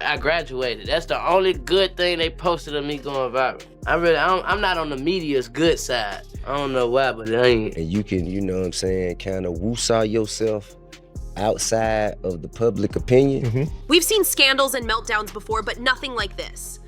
I graduated. That's the only good thing they posted of me going viral. I'm not on the media's good side. I don't know why, but it ain't. And you can, you know what I'm saying, kind of woosah yourself outside of the public opinion. We've seen scandals and meltdowns before, but nothing like this.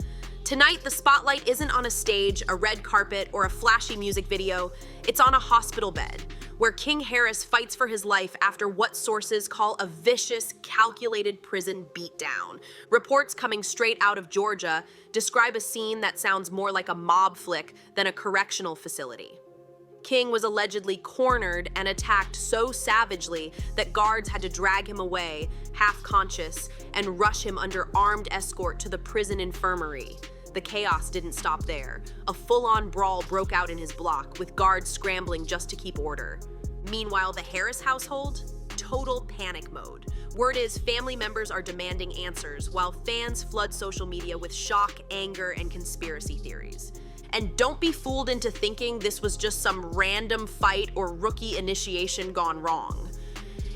Tonight, the spotlight isn't on a stage, a red carpet, or a flashy music video. It's on a hospital bed, where King Harris fights for his life after what sources call a vicious, calculated prison beatdown. Reports coming straight out of Georgia describe a scene that sounds more like a mob flick than a correctional facility. King was allegedly cornered and attacked so savagely that guards had to drag him away, half conscious, and rush him under armed escort to the prison infirmary. The chaos didn't stop there. A full-on brawl broke out in his block, with guards scrambling just to keep order. Meanwhile, the Harris household? Total panic mode. Word is family members are demanding answers, while fans flood social media with shock, anger, and conspiracy theories. And don't be fooled into thinking this was just some random fight or rookie initiation gone wrong.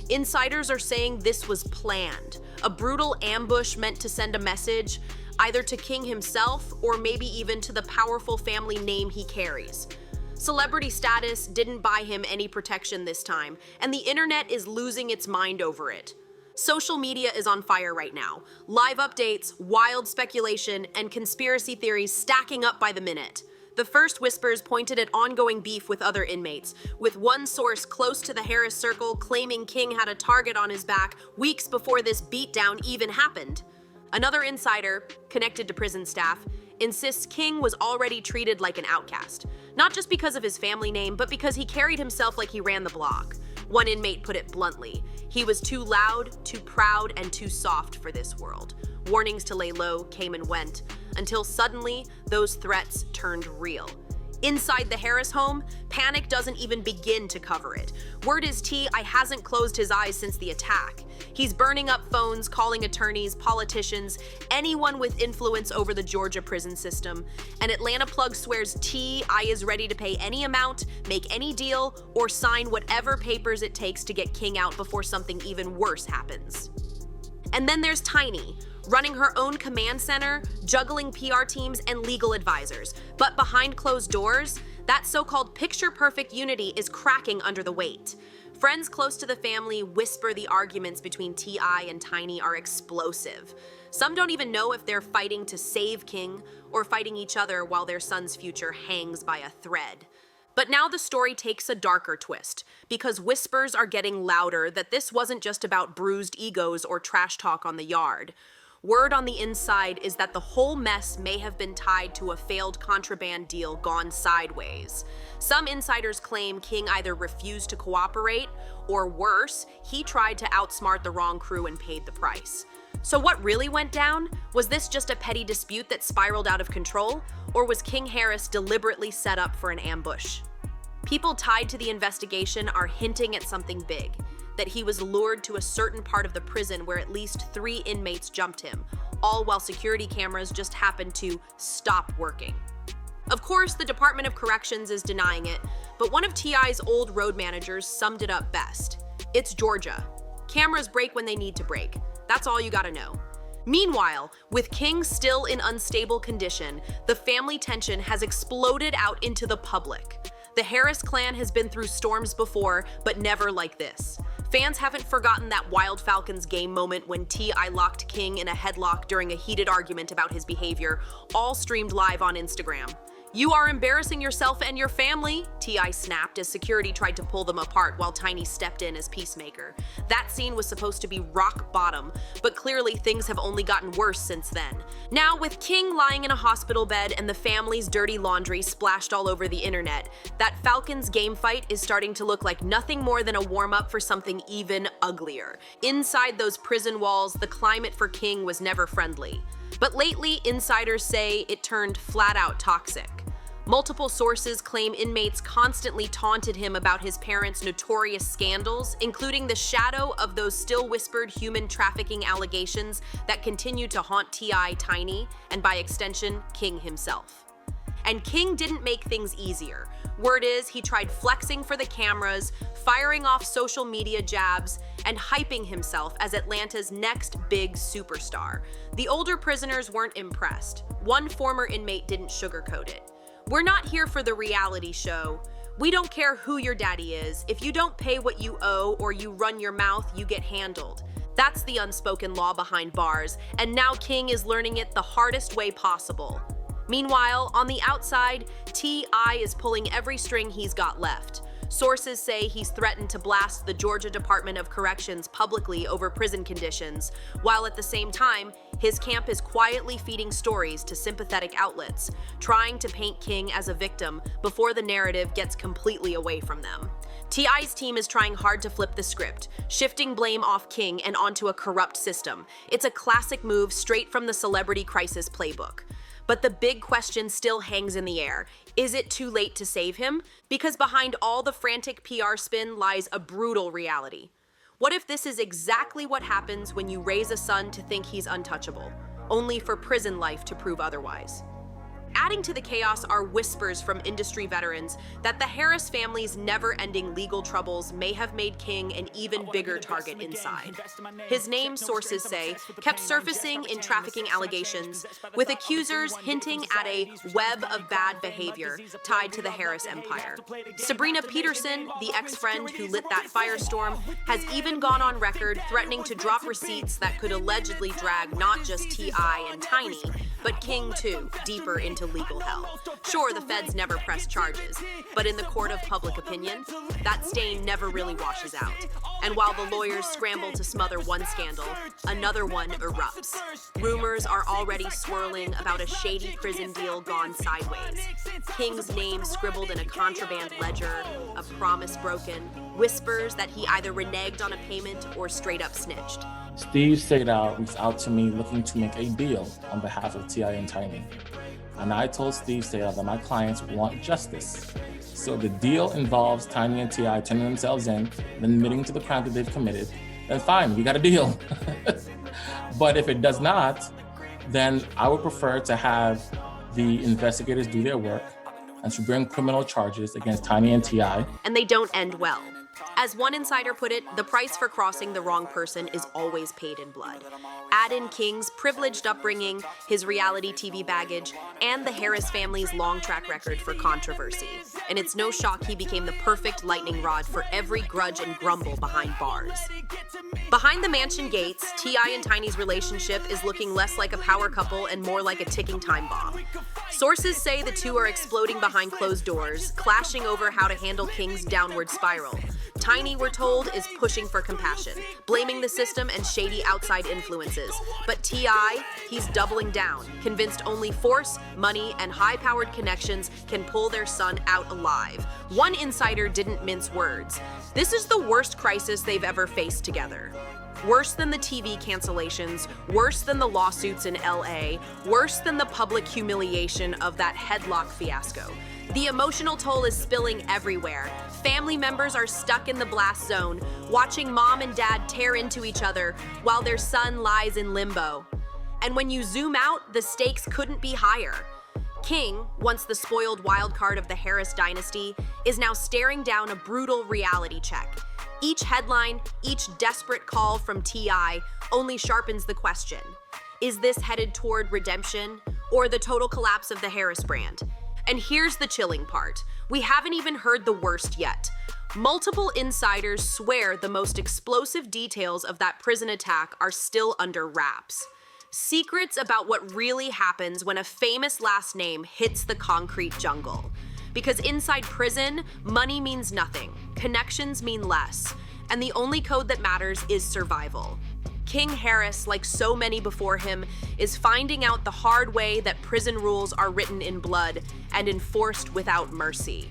Insiders are saying this was planned, a brutal ambush meant to send a message, either to King himself or maybe even to the powerful family name he carries. Celebrity status didn't buy him any protection this time, and the internet is losing its mind over it. Social media is on fire right now. Live updates, wild speculation, and conspiracy theories stacking up by the minute. The first whispers pointed at ongoing beef with other inmates, with one source close to the Harris circle claiming King had a target on his back weeks before this beatdown even happened. Another insider, connected to prison staff, insists King was already treated like an outcast, not just because of his family name, but because he carried himself like he ran the block. One inmate put it bluntly, he was too loud, too proud, and too soft for this world. Warnings to lay low came and went, until suddenly those threats turned real. Inside the Harris home, panic doesn't even begin to cover it. Word is T.I. hasn't closed his eyes since the attack. He's burning up phones, calling attorneys, politicians, anyone with influence over the Georgia prison system. And Atlanta Plug swears T.I. is ready to pay any amount, make any deal, or sign whatever papers it takes to get King out before something even worse happens. And then there's Tiny, running her own command center, juggling PR teams and legal advisors. But behind closed doors, that so-called picture-perfect unity is cracking under the weight. Friends close to the family whisper the arguments between T.I. and Tiny are explosive. Some don't even know if they're fighting to save King or fighting each other while their son's future hangs by a thread. But now the story takes a darker twist, because whispers are getting louder that this wasn't just about bruised egos or trash talk on the yard. Word on the inside is that the whole mess may have been tied to a failed contraband deal gone sideways. Some insiders claim King either refused to cooperate, or worse, he tried to outsmart the wrong crew and paid the price. So what really went down? Was this just a petty dispute that spiraled out of control, or was King Harris deliberately set up for an ambush? People tied to the investigation are hinting at something big, that he was lured to a certain part of the prison where at least 3 inmates jumped him, all while security cameras just happened to stop working. Of course, the Department of Corrections is denying it, but one of T.I.'s old road managers summed it up best. It's Georgia. Cameras break when they need to break. That's all you gotta know. Meanwhile, with King still in unstable condition, the family tension has exploded out into the public. The Harris clan has been through storms before, but never like this. Fans haven't forgotten that Wild Falcons game moment when T.I. locked King in a headlock during a heated argument about his behavior, all streamed live on Instagram. "You are embarrassing yourself and your family," T.I. snapped as security tried to pull them apart while Tiny stepped in as peacemaker. That scene was supposed to be rock bottom, but clearly things have only gotten worse since then. Now, with King lying in a hospital bed and the family's dirty laundry splashed all over the internet, that Falcons game fight is starting to look like nothing more than a warm-up for something even uglier. Inside those prison walls, the climate for King was never friendly. But lately, insiders say it turned flat-out toxic. Multiple sources claim inmates constantly taunted him about his parents' notorious scandals, including the shadow of those still whispered human trafficking allegations that continue to haunt T.I. Tiny, and by extension, King himself. And King didn't make things easier. Word is he tried flexing for the cameras, firing off social media jabs, and hyping himself as Atlanta's next big superstar. The older prisoners weren't impressed. One former inmate didn't sugarcoat it. "We're not here for the reality show. We don't care who your daddy is. If you don't pay what you owe or you run your mouth, you get handled." That's the unspoken law behind bars, and now King is learning it the hardest way possible. Meanwhile, on the outside, T.I. is pulling every string he's got left. Sources say he's threatened to blast the Georgia Department of Corrections publicly over prison conditions, while at the same time, his camp is quietly feeding stories to sympathetic outlets, trying to paint King as a victim before the narrative gets completely away from them. T.I.'s team is trying hard to flip the script, shifting blame off King and onto a corrupt system. It's a classic move straight from the Celebrity Crisis playbook. But the big question still hangs in the air. Is it too late to save him? Because behind all the frantic PR spin lies a brutal reality. What if this is exactly what happens when you raise a son to think he's untouchable, only for prison life to prove otherwise? Adding to the chaos are whispers from industry veterans that the Harris family's never-ending legal troubles may have made King an even bigger target inside. His name, sources say, kept surfacing in trafficking allegations, with accusers hinting at a web of bad behavior tied to the Harris empire. Sabrina Peterson, the ex-friend who lit that firestorm, has even gone on record threatening to drop receipts that could allegedly drag not just T.I. and Tiny, but King too, deeper into legal hell. Sure, the feds never press charges, but in the court of public opinion, that stain never really washes out. And while the lawyers scramble to smother one scandal, another one erupts. Rumors are already swirling about a shady prison deal gone sideways. King's name scribbled in a contraband ledger, a promise broken, whispers that he either reneged on a payment or straight up snitched. Steve Sadal reached out to me looking to make a deal on behalf of T.I. and Tiny. And I told Steve Sadal that my clients want justice. So the deal involves Tiny and T.I. turning themselves in and admitting to the crime that they've committed, then fine, we got a deal. But if it does not, then I would prefer to have the investigators do their work and to bring criminal charges against Tiny and T.I. And they don't end well. As one insider put it, the price for crossing the wrong person is always paid in blood. Add in King's privileged upbringing, his reality TV baggage, and the Harris family's long track record for controversy. And it's no shock he became the perfect lightning rod for every grudge and grumble behind bars. Behind the mansion gates, T.I. and Tiny's relationship is looking less like a power couple and more like a ticking time bomb. Sources say the two are exploding behind closed doors, clashing over how to handle King's downward spiral. Tiny, we're told, is pushing for compassion, blaming the system and shady outside influences. But T.I., he's doubling down, convinced only force, money, and high-powered connections can pull their son out alive. One insider didn't mince words. This is the worst crisis they've ever faced together. Worse than the TV cancellations, worse than the lawsuits in LA, worse than the public humiliation of that headlock fiasco. The emotional toll is spilling everywhere. Family members are stuck in the blast zone, watching mom and dad tear into each other while their son lies in limbo. And when you zoom out, the stakes couldn't be higher. King, once the spoiled wild card of the Harris dynasty, is now staring down a brutal reality check. Each headline, each desperate call from T.I. only sharpens the question. Is this headed toward redemption or the total collapse of the Harris brand? And here's the chilling part. We haven't even heard the worst yet. Multiple insiders swear the most explosive details of that prison attack are still under wraps. Secrets about what really happens when a famous last name hits the concrete jungle. Because inside prison, money means nothing, connections mean less, and the only code that matters is survival. King Harris, like so many before him, is finding out the hard way that prison rules are written in blood and enforced without mercy.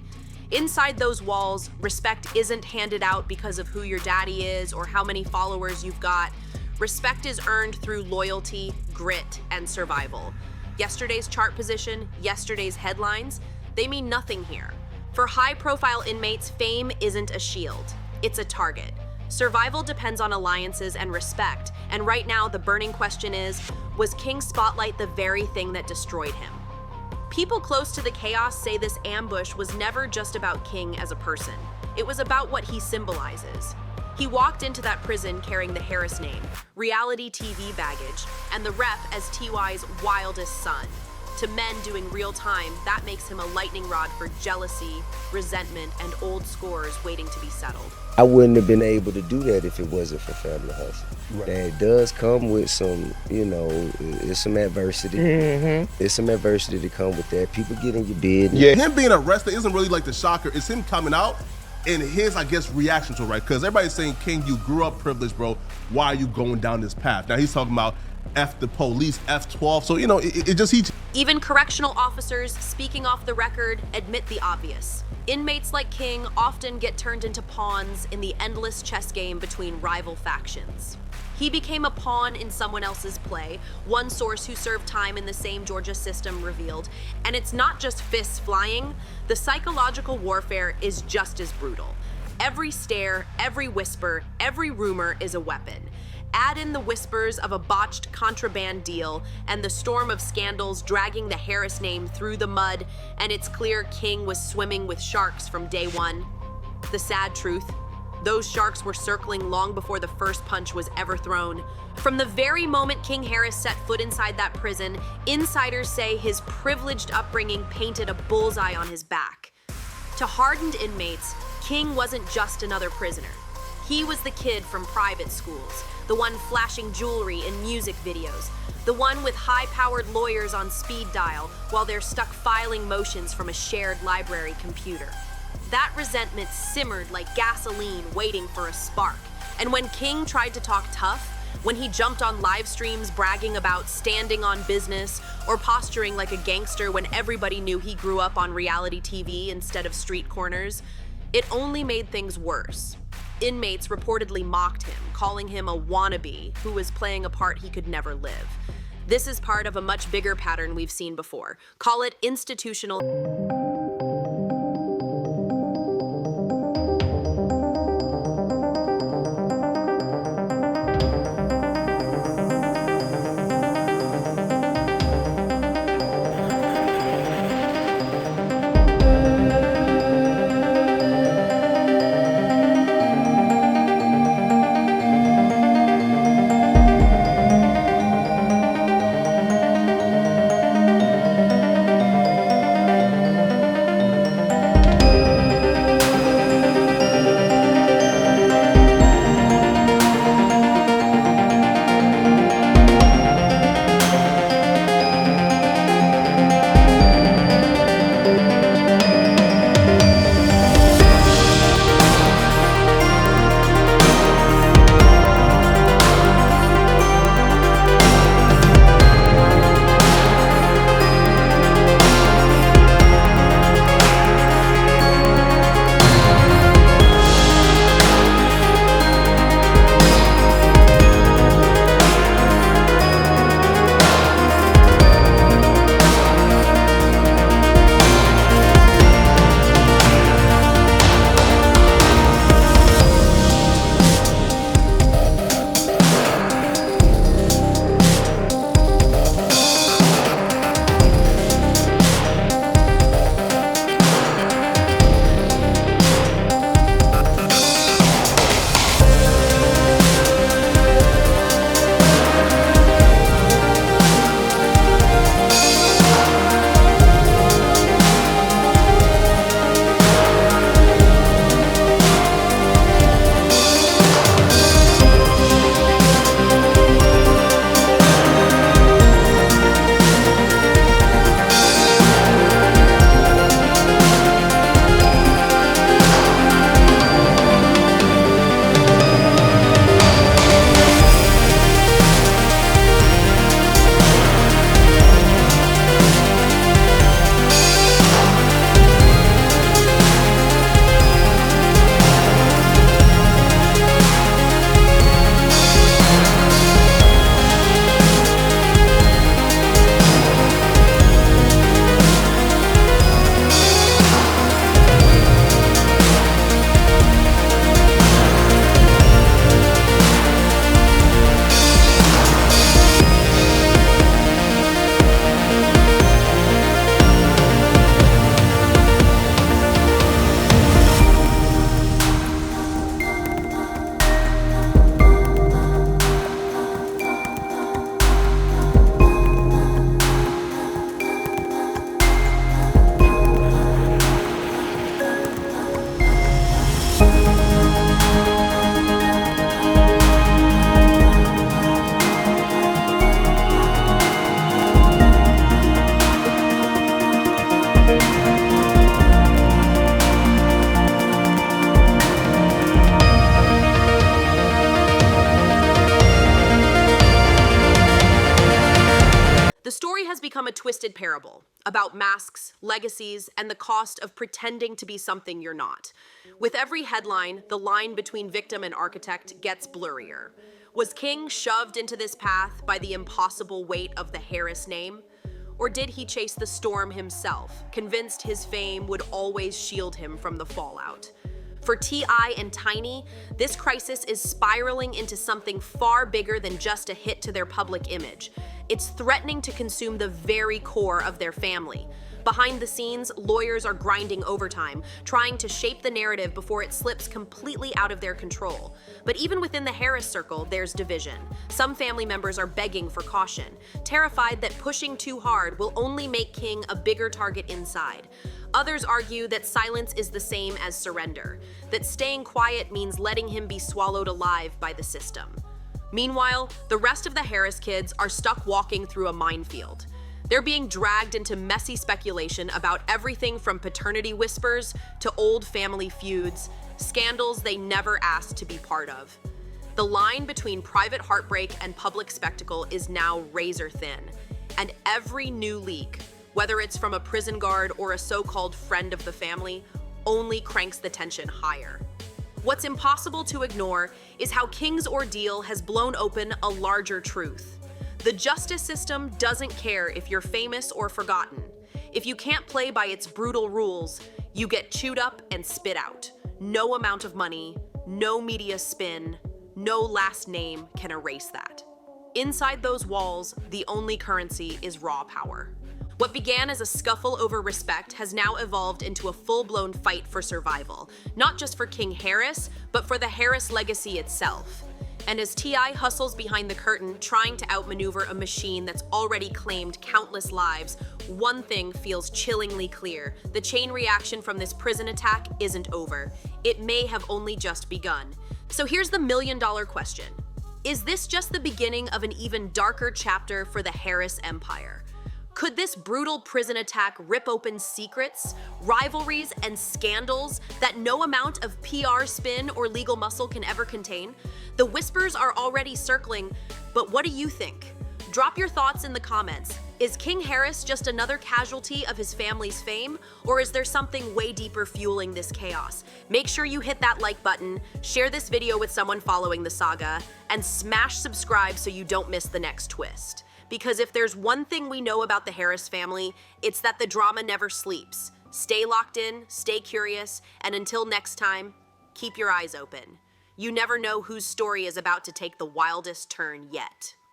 Inside those walls, respect isn't handed out because of who your daddy is or how many followers you've got. Respect is earned through loyalty, grit, and survival. Yesterday's chart position, yesterday's headlines, they mean nothing here. For high-profile inmates, fame isn't a shield, it's a target. Survival depends on alliances and respect, and right now the burning question is, was King's spotlight the very thing that destroyed him? People close to the chaos say this ambush was never just about King as a person. It was about what he symbolizes. He walked into that prison carrying the Harris name, reality TV baggage, and the rep as TY's wildest son. To men doing real time, that makes him a lightning rod for jealousy, resentment, and old scores waiting to be settled. I wouldn't have been able to do that if it wasn't for Family Hustle. Right. That does come with some, it's some adversity. It's some adversity to come with that. People get in your business. Yeah, him being arrested isn't really like the shocker. It's him coming out and his, I guess, reaction to it, right? Because everybody's saying, King, you grew up privileged, bro. Why are you going down this path? Now he's talking about F the police, F12. So, it just, Even correctional officers, speaking off the record, admit the obvious. Inmates like King often get turned into pawns in the endless chess game between rival factions. He became a pawn in someone else's play, one source who served time in the same Georgia system revealed. And it's not just fists flying, the psychological warfare is just as brutal. Every stare, every whisper, every rumor is a weapon. Add in the whispers of a botched contraband deal and the storm of scandals dragging the Harris name through the mud, and it's clear King was swimming with sharks from day one. The sad truth, those sharks were circling long before the first punch was ever thrown. From the very moment King Harris set foot inside that prison, insiders say his privileged upbringing painted a bullseye on his back. To hardened inmates, King wasn't just another prisoner. He was the kid from private schools, the one flashing jewelry in music videos, the one with high-powered lawyers on speed dial while they're stuck filing motions from a shared library computer. That resentment simmered like gasoline waiting for a spark. And when King tried to talk tough, when he jumped on live streams bragging about standing on business or posturing like a gangster when everybody knew he grew up on reality TV instead of street corners, it only made things worse. Inmates reportedly mocked him, calling him a wannabe who was playing a part he could never live. This is part of a much bigger pattern we've seen before. Call it institutional. The story has become a twisted parable about masks, legacies, and the cost of pretending to be something you're not. With every headline, the line between victim and architect gets blurrier. Was King shoved into this path by the impossible weight of the Harris name? Or did he chase the storm himself, convinced his fame would always shield him from the fallout? For T.I. and Tiny, this crisis is spiraling into something far bigger than just a hit to their public image. It's threatening to consume the very core of their family. Behind the scenes, lawyers are grinding overtime, trying to shape the narrative before it slips completely out of their control. But even within the Harris circle, there's division. Some family members are begging for caution, terrified that pushing too hard will only make King a bigger target inside. Others argue that silence is the same as surrender, that staying quiet means letting him be swallowed alive by the system. Meanwhile, the rest of the Harris kids are stuck walking through a minefield. They're being dragged into messy speculation about everything from paternity whispers to old family feuds, scandals they never asked to be part of. The line between private heartbreak and public spectacle is now razor thin, and every new leak, whether it's from a prison guard or a so-called friend of the family, only cranks the tension higher. What's impossible to ignore is how King's ordeal has blown open a larger truth. The justice system doesn't care if you're famous or forgotten. If you can't play by its brutal rules, you get chewed up and spit out. No amount of money, no media spin, no last name can erase that. Inside those walls, the only currency is raw power. What began as a scuffle over respect has now evolved into a full-blown fight for survival, not just for King Harris, but for the Harris legacy itself. And as T.I. hustles behind the curtain, trying to outmaneuver a machine that's already claimed countless lives, one thing feels chillingly clear. The chain reaction from this prison attack isn't over. It may have only just begun. So here's the million-dollar question. Is this just the beginning of an even darker chapter for the Harris empire? Could this brutal prison attack rip open secrets, rivalries, and scandals that no amount of PR spin or legal muscle can ever contain? The whispers are already circling, but what do you think? Drop your thoughts in the comments. Is King Harris just another casualty of his family's fame, or is there something way deeper fueling this chaos? Make sure you hit that like button, share this video with someone following the saga, and smash subscribe so you don't miss the next twist. Because if there's one thing we know about the Harris family, it's that the drama never sleeps. Stay locked in, stay curious, and until next time, keep your eyes open. You never know whose story is about to take the wildest turn yet.